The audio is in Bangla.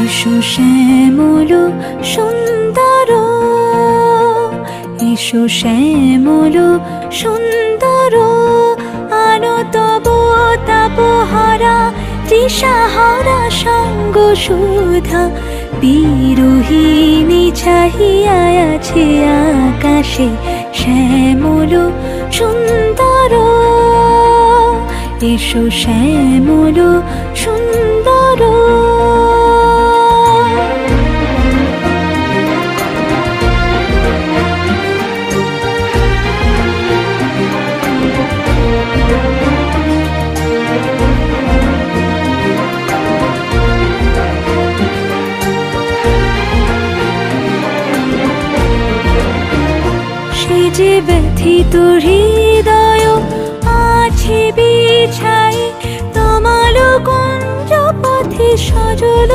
এসো শ্যামল সুন্দর, এসো শ্যামল সুন্দর, আনো তব তাপহারা তৃষাহারা সঙ্গ সুধা। বিরোহিণী চাহিয়া আছে আকাশে শ্যামল সুন্দর, এসো শ্যামল সুন্দর। সে যে ব্যথিত হৃদয় আছে বিছাই তমাল কুঞ্জ পথে সজল।